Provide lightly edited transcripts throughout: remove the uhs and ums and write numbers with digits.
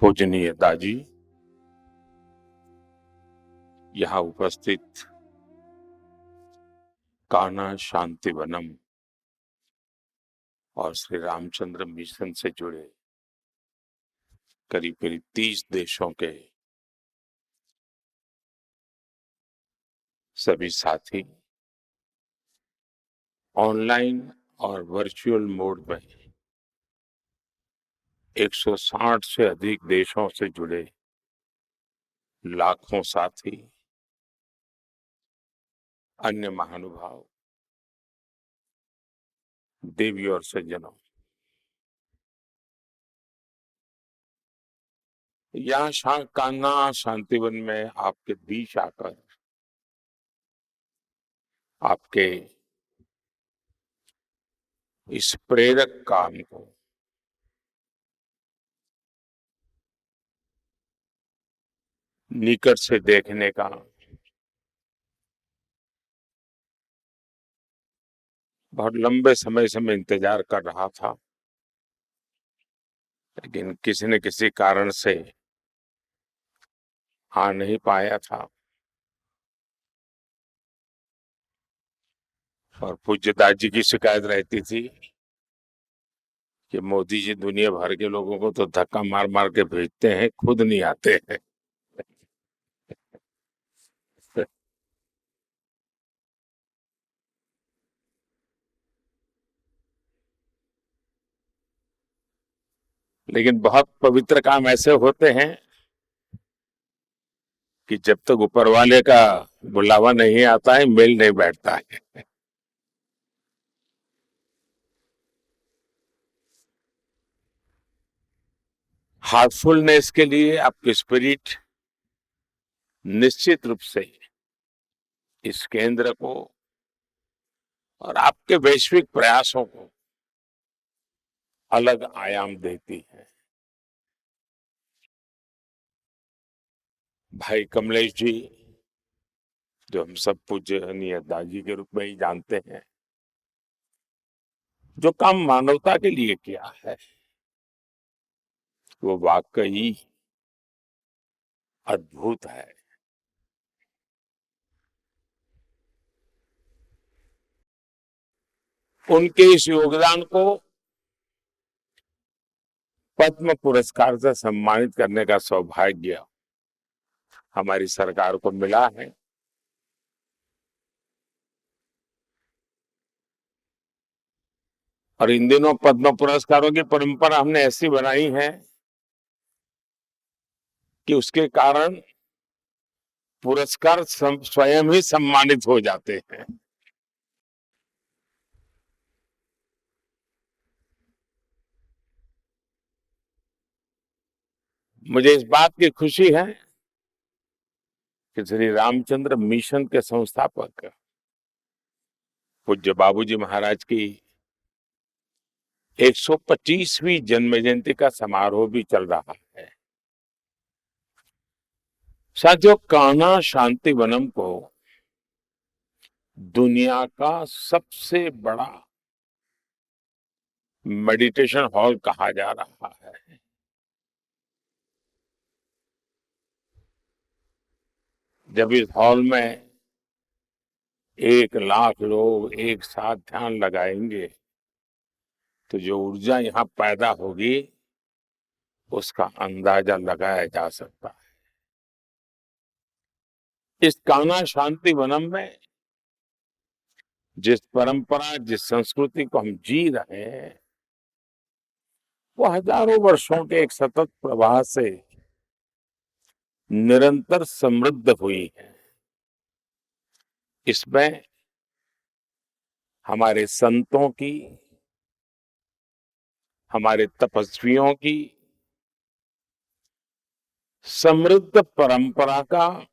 पूजनीय दाजी, यहाँ उपस्थित कान्हा शांतिवनम और श्री रामचंद्र मिशन से जुड़े करीब करीब 30 देशों के सभी साथी ऑनलाइन और वर्चुअल मोड में 160 से अधिक देशों से जुड़े लाखों साथी, अन्य महानुभाव, देवी और सज्जनों, यहाँ कान्हा शांतिवन में आपके बीच आकर आपके इस प्रेरक काम को निकट से देखने का बहुत लंबे समय से मैं इंतजार कर रहा था, लेकिन किसी न किसी कारण से आ नहीं पाया था। और पूज्य दाजी की शिकायत रहती थी कि मोदी जी दुनिया भर के लोगों को तो धक्का मार मार के भेजते हैं, खुद नहीं आते हैं। लेकिन बहुत पवित्र काम ऐसे होते हैं कि जब तक ऊपर वाले का बुलावा नहीं आता है, मेल नहीं बैठता है। हार्टफुलनेस के लिए आपकी स्पिरिट निश्चित रूप से इस केंद्र को और आपके वैश्विक प्रयासों को अलग आयाम देती है। भाई कमलेश जी, जो हम सब पूजनीय दाजी के रूप में ही जानते हैं, जो काम मानवता के लिए किया है वो वाकई अद्भुत है। उनके इस योगदान को पद्म पुरस्कार से सम्मानित करने का सौभाग्य हमारी सरकार को मिला है। और इन दिनों पद्म पुरस्कारों की परंपरा हमने ऐसी बनाई है कि उसके कारण पुरस्कार स्वयं ही सम्मानित हो जाते हैं। मुझे इस बात की खुशी है कि श्री रामचंद्र मिशन के संस्थापक पूज्य बाबूजी महाराज की 125वीं जन्म जयंती का समारोह भी चल रहा है। साथियों, कान्हा शांतिवनम को दुनिया का सबसे बड़ा मेडिटेशन हॉल कहा जा रहा है। जब इस हॉल में 1 लाख लोग एक साथ ध्यान लगाएंगे तो जो ऊर्जा यहाँ पैदा होगी उसका अंदाजा लगाया जा सकता है। इस कान्हा शांतिवनम में जिस परंपरा, जिस संस्कृति को हम जी रहे हैं, वो हजारों वर्षों के एक सतत प्रवाह से निरंतर समृद्ध हुई है। इसमें हमारे संतों की, हमारे तपस्वियों की समृद्ध परंपरा का,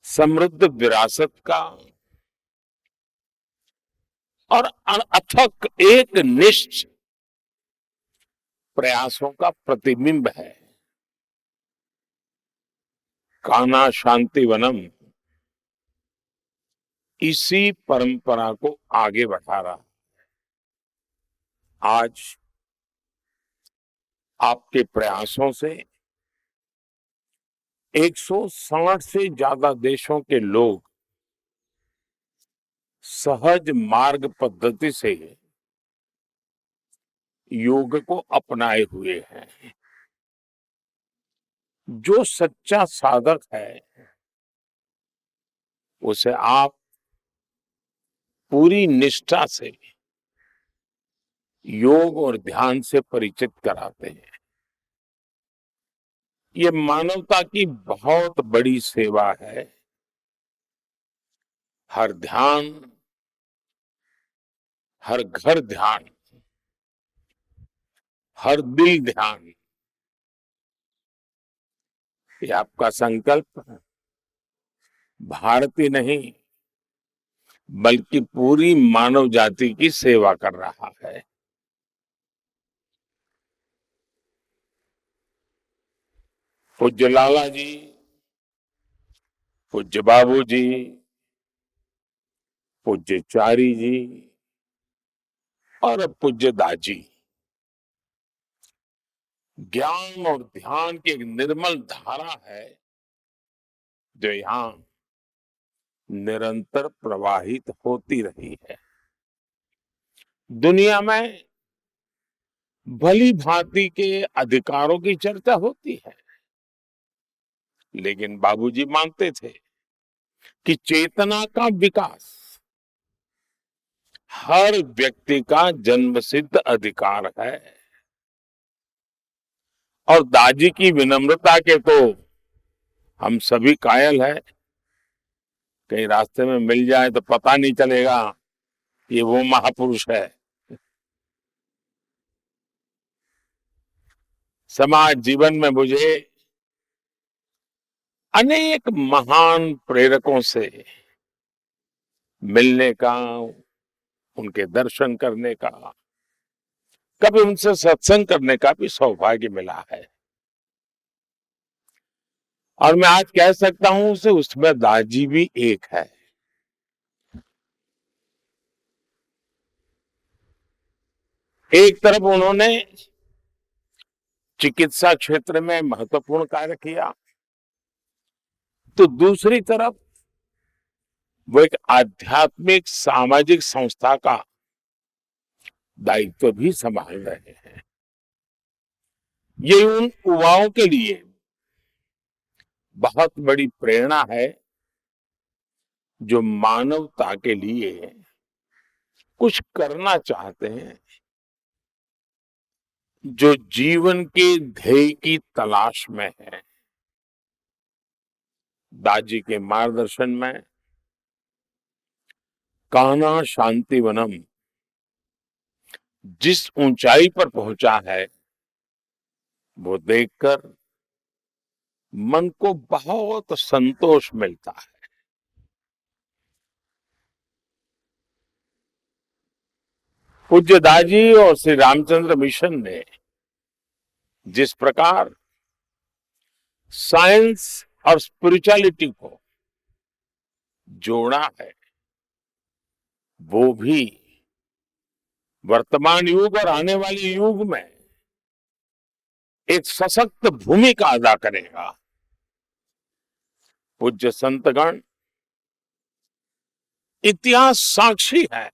समृद्ध विरासत का और अथक एक निष्ठ प्रयासों का प्रतिबिंब है। कान्हा शांतिवनम इसी परंपरा को आगे बढ़ा रहा है। आज आपके प्रयासों से 160 से ज्यादा देशों के लोग सहज मार्ग पद्धति से योग को अपनाए हुए हैं। जो सच्चा साधक है उसे आप पूरी निष्ठा से योग और ध्यान से परिचित कराते हैं। ये मानवता की बहुत बड़ी सेवा है। हर ध्यान, हर घर ध्यान, हर दिल ध्यान, ये आपका संकल्प भारत ही नहीं बल्कि पूरी मानव जाति की सेवा कर रहा है। पूज्य लाला जी, पूज्य बाबू जी, पूज्य चारी जी और पूज्य दाजी ज्ञान और ध्यान की एक निर्मल धारा है जो यहाँ निरंतर प्रवाहित होती रही है। दुनिया में भली भांति के अधिकारों की चर्चा होती है, लेकिन बाबूजी मानते थे कि चेतना का विकास हर व्यक्ति का जन्मसिद्ध अधिकार है। और दादी की विनम्रता के तो हम सभी कायल हैं। कहीं रास्ते में मिल जाए तो पता नहीं चलेगा ये वो महापुरुष है। समाज जीवन में मुझे अनेक महान प्रेरकों से मिलने का, उनके दर्शन करने का, कभी उनसे सत्संग करने का भी सौभाग्य मिला है। और मैं आज कह सकता हूं से उसमें दादी भी एक है। एक तरफ उन्होंने चिकित्सा क्षेत्र में महत्वपूर्ण कार्य किया, तो दूसरी तरफ वो एक आध्यात्मिक सामाजिक संस्था का दायित्व भी संभाल रहे हैं। ये उन युवाओं के लिए बहुत बड़ी प्रेरणा है जो मानवता के लिए कुछ करना चाहते हैं, जो जीवन के ध्येय की तलाश में है। दादी के मार्गदर्शन में कान्हा शांतिवनम जिस ऊंचाई पर पहुंचा है वो देखकर मन को बहुत संतोष मिलता है। पूज्य दाजी और श्री रामचंद्र मिशन ने जिस प्रकार साइंस और स्पिरिचुअलिटी को जोड़ा है, वो भी वर्तमान युग और आने वाले युग में एक सशक्त भूमिका अदा करेगा। पूज्य संतगण, इतिहास साक्षी है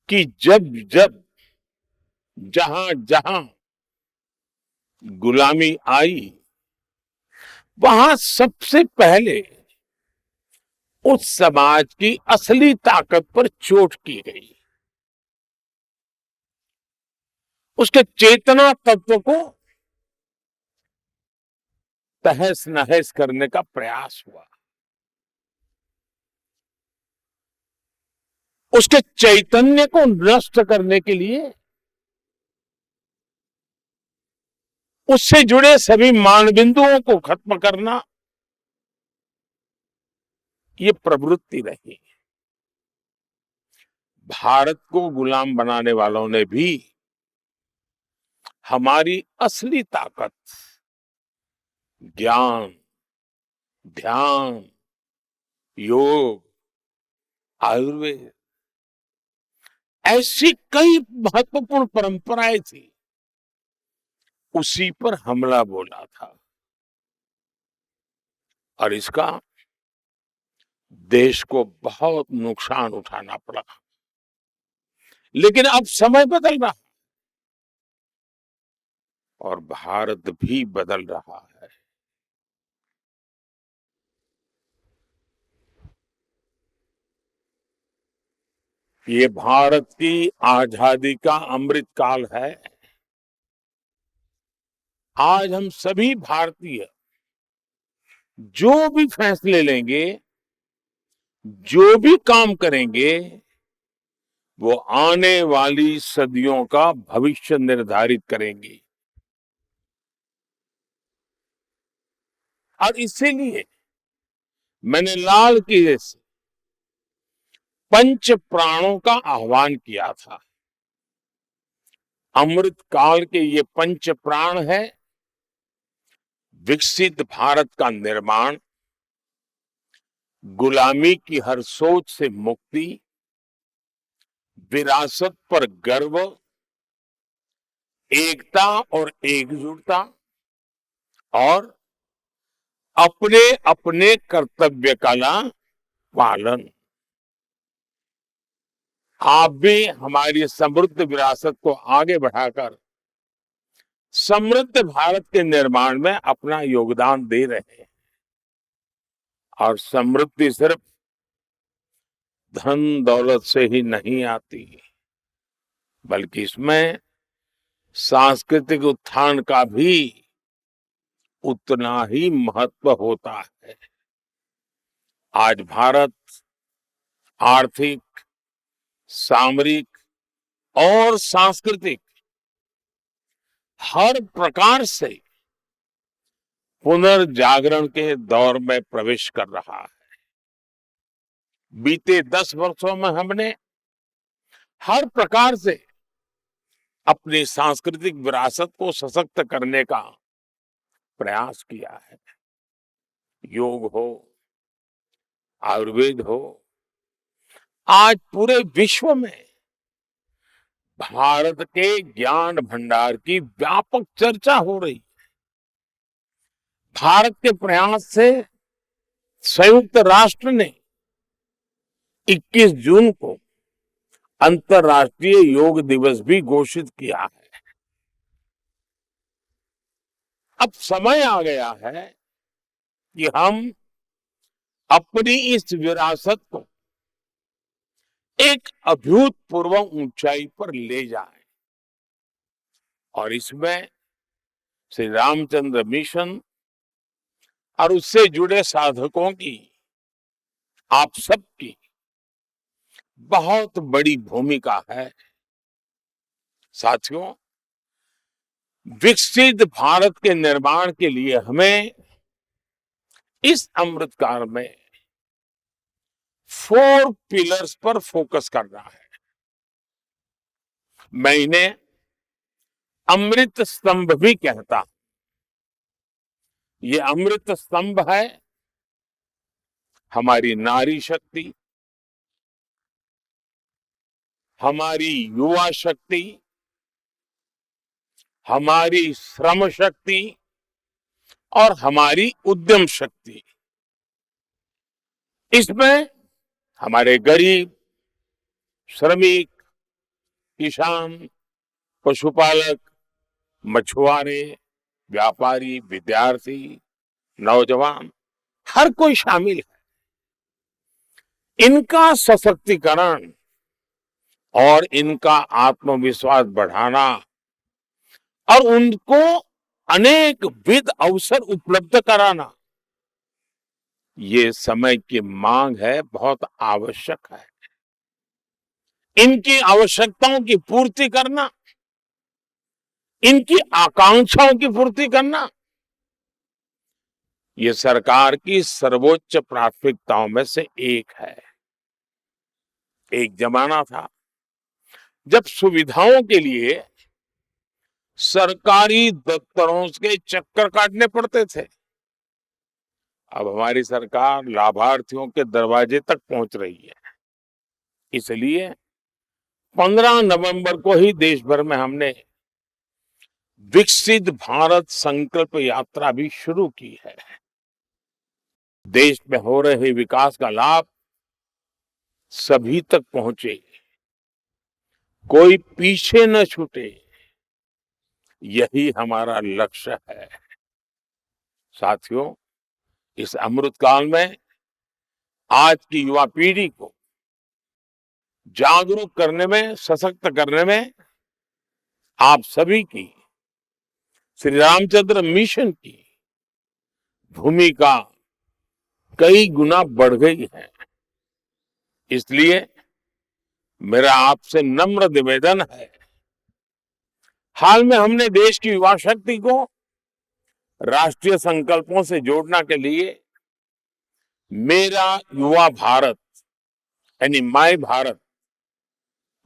कि जब जब जहां जहां गुलामी आई, वहां सबसे पहले उस समाज की असली ताकत पर चोट की गई, उसके चेतना तत्व को तहस नहस करने का प्रयास हुआ, उसके चैतन्य को नष्ट करने के लिए उससे जुड़े सभी मानबिंदुओं को खत्म करना, ये प्रवृत्ति रही। भारत को गुलाम बनाने वालों ने भी हमारी असली ताकत ज्ञान, ध्यान, योग, आयुर्वेद, ऐसी कई महत्वपूर्ण परंपराएं थी उसी पर हमला बोला था और इसका देश को बहुत नुकसान उठाना पड़ा। लेकिन अब समय बदल रहा और भारत भी बदल रहा है। ये भारत की आजादी का अमृत काल है। आज हम सभी भारतीय जो भी फैसले लेंगे, जो भी काम करेंगे, वो आने वाली सदियों का भविष्य निर्धारित करेंगे। और इसीलिए मैंने लाल किले से पंच प्राणों का आह्वान किया था। अमृत काल के ये पंच प्राण है विकसित भारत का निर्माण, गुलामी की हर सोच से मुक्ति, विरासत पर गर्व, एकता और एकजुटता और अपने अपने कर्तव्य का पालन। आप भी हमारी समृद्ध विरासत को आगे बढ़ाकर समृद्ध भारत के निर्माण में अपना योगदान दे रहे हैं। और समृद्धि सिर्फ धन दौलत से ही नहीं आती, बल्कि इसमें सांस्कृतिक उत्थान का भी उतना ही महत्व होता है। आज भारत आर्थिक, सामरिक और सांस्कृतिक हर प्रकार से पुनर्जागरण के दौर में प्रवेश कर रहा है। बीते 10 वर्षों में हमने हर प्रकार से अपनी सांस्कृतिक विरासत को सशक्त करने का प्रयास किया है। योग हो, आयुर्वेद हो, आज पूरे विश्व में भारत के ज्ञान भंडार की व्यापक चर्चा हो रही है। भारत के प्रयास से संयुक्त राष्ट्र ने 21 जून को अंतर्राष्ट्रीय योग दिवस भी घोषित किया है। अब समय आ गया है कि हम अपनी इस विरासत को एक अभूतपूर्व ऊंचाई पर ले जाएं और इसमें श्री रामचंद्र मिशन और उससे जुड़े साधकों की, आप सबकी बहुत बड़ी भूमिका है। साथियों, विकसित भारत के निर्माण के लिए हमें इस अमृतकाल में 4 पिलर्स पर फोकस करना है। मैं इन्हें अमृत स्तंभ भी कहता हूं। ये अमृत स्तंभ है हमारी नारी शक्ति, हमारी युवा शक्ति, हमारी श्रम शक्ति और हमारी उद्यम शक्ति। इसमें हमारे गरीब, श्रमिक, किसान, पशुपालक, मछुआरे, व्यापारी, विद्यार्थी, नौजवान, हर कोई शामिल है। इनका सशक्तिकरण और इनका आत्मविश्वास बढ़ाना और उनको अनेक विध अवसर उपलब्ध कराना, ये समय की मांग है, बहुत आवश्यक है। इनकी आवश्यकताओं की पूर्ति करना, इनकी आकांक्षाओं की पूर्ति करना, ये सरकार की सर्वोच्च प्राथमिकताओं में से एक है। एक जमाना था जब सुविधाओं के लिए सरकारी दफ्तरों के चक्कर काटने पड़ते थे। अब हमारी सरकार लाभार्थियों के दरवाजे तक पहुंच रही है। इसलिए 15 नवंबर को ही देश भर में हमने विकसित भारत संकल्प यात्रा भी शुरू की है। देश में हो रहे विकास का लाभ सभी तक पहुंचे, कोई पीछे न छूटे, यही हमारा लक्ष्य है। साथियों, इस अमृत काल में आज की युवा पीढ़ी को जागरूक करने में, सशक्त करने में आप सभी की, श्री रामचंद्र मिशन की भूमिका कई गुना बढ़ गई है। इसलिए मेरा आपसे नम्र निवेदन है, हाल में हमने देश की युवा शक्ति को राष्ट्रीय संकल्पों से जोड़ने के लिए मेरा युवा भारत यानी माय भारत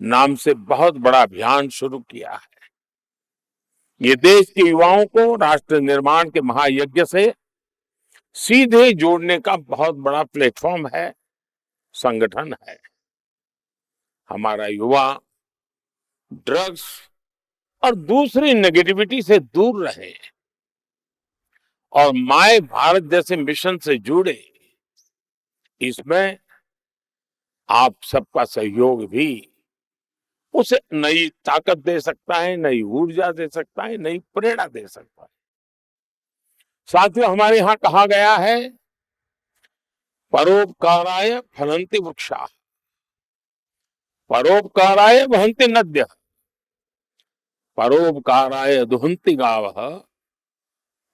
नाम से बहुत बड़ा अभियान शुरू किया है। ये देश के युवाओं को राष्ट्र निर्माण के महायज्ञ से सीधे जोड़ने का बहुत बड़ा प्लेटफॉर्म है, संगठन है। हमारा युवा ड्रग्स और दूसरी नेगेटिविटी से दूर रहे और माय भारत जैसे मिशन से जुड़े, इसमें आप सबका सहयोग भी उसे नई ताकत दे सकता है, नई ऊर्जा दे सकता है, नई प्रेरणा दे सकता है। साथियों, हमारे यहाँ कहा गया है, परोपकाराय फलन्ति वृक्षाः, परोपकाराय वहन्ति नद्यः, परोपकाराय दुहन्ति गावः,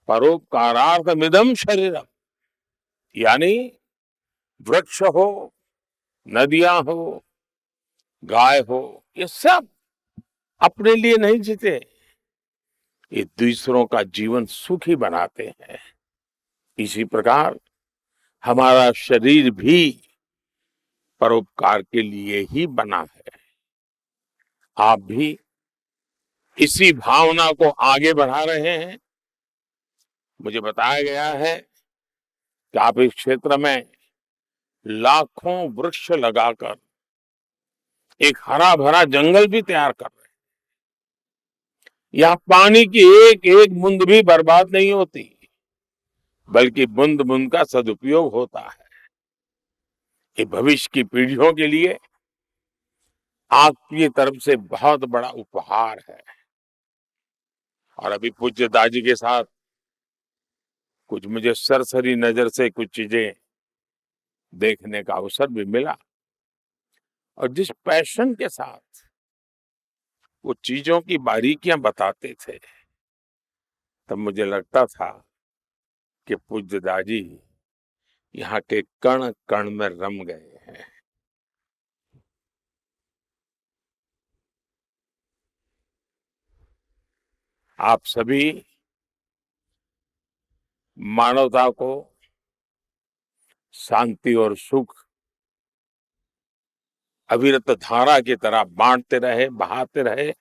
परोपकारार्थमिदं शरीरम्। यानी वृक्ष हो, नदियां हो, गाय हो, ये सब अपने लिए नहीं जीते, ये दूसरों का जीवन सुखी बनाते हैं। इसी प्रकार हमारा शरीर भी परोपकार के लिए ही बना है। आप भी इसी भावना को आगे बढ़ा रहे हैं। मुझे बताया गया है कि आप इस क्षेत्र में लाखों वृक्ष लगाकर एक हरा भरा जंगल भी तैयार कर रहे हैं। यहाँ पानी की एक एक बूंद भी बर्बाद नहीं होती, बल्कि बूंद बूंद का सदुपयोग होता है। ये भविष्य की पीढ़ियों के लिए आपकी तरफ से बहुत बड़ा उपहार है। और अभी पूज्य दाजी के साथ कुछ मुझे सरसरी नजर से कुछ चीजें देखने का अवसर भी मिला, और जिस पैशन के साथ वो चीजों की बारीकियां बताते थे, तब मुझे लगता था कि पूज्य दाजी यहाँ के कण कण में रम गए हैं। आप सभी मानवता को शांति और सुख अविरत धारा की तरह बांटते रहे, बहाते रहे।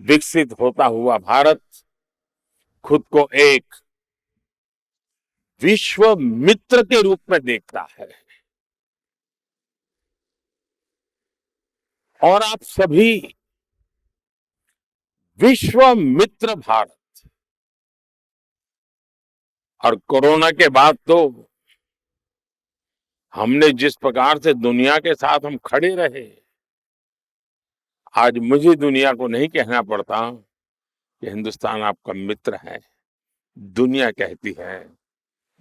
विकसित होता हुआ भारत खुद को एक विश्व मित्र के रूप में देखता है, और आप सभी विश्व मित्र भारत। और कोरोना के बाद तो हमने जिस प्रकार से दुनिया के साथ हम खड़े रहे, आज मुझे दुनिया को नहीं कहना पड़ता कि हिंदुस्तान आपका मित्र है, दुनिया कहती है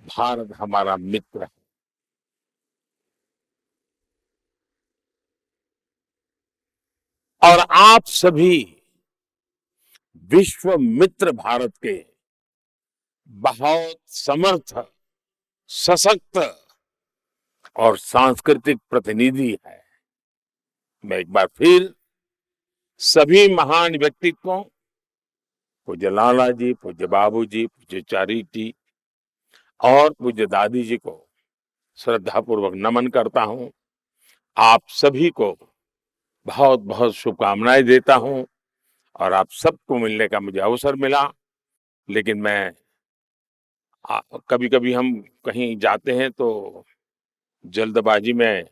भारत हमारा मित्र है। और आप सभी विश्व मित्र भारत के बहुत समर्थ, सशक्त और सांस्कृतिक प्रतिनिधि है। मैं एक बार फिर सभी महान व्यक्तित्वों, पूज्य लाला जी, पूज्य बाबू जी, पूज्य चारी जी और पूज्य दादी जी को श्रद्धापूर्वक नमन करता हूं। आप सभी को बहुत बहुत शुभकामनाएं देता हूं, और आप सबको मिलने का मुझे अवसर मिला। लेकिन मैं कभी कभी हम कहीं जाते हैं तो जल्दबाजी में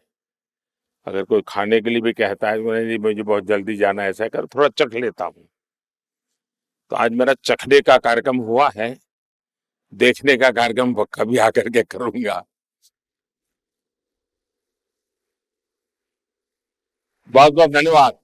अगर कोई खाने के लिए भी कहता है तो नहीं, मुझे बहुत जल्दी जाना है, ऐसा कर थोड़ा चख लेता हूँ। तो आज मेरा चखने का कार्यक्रम हुआ है, देखने का कार्यक्रम कभी आकर के करूंगा। बहुत बहुत धन्यवाद।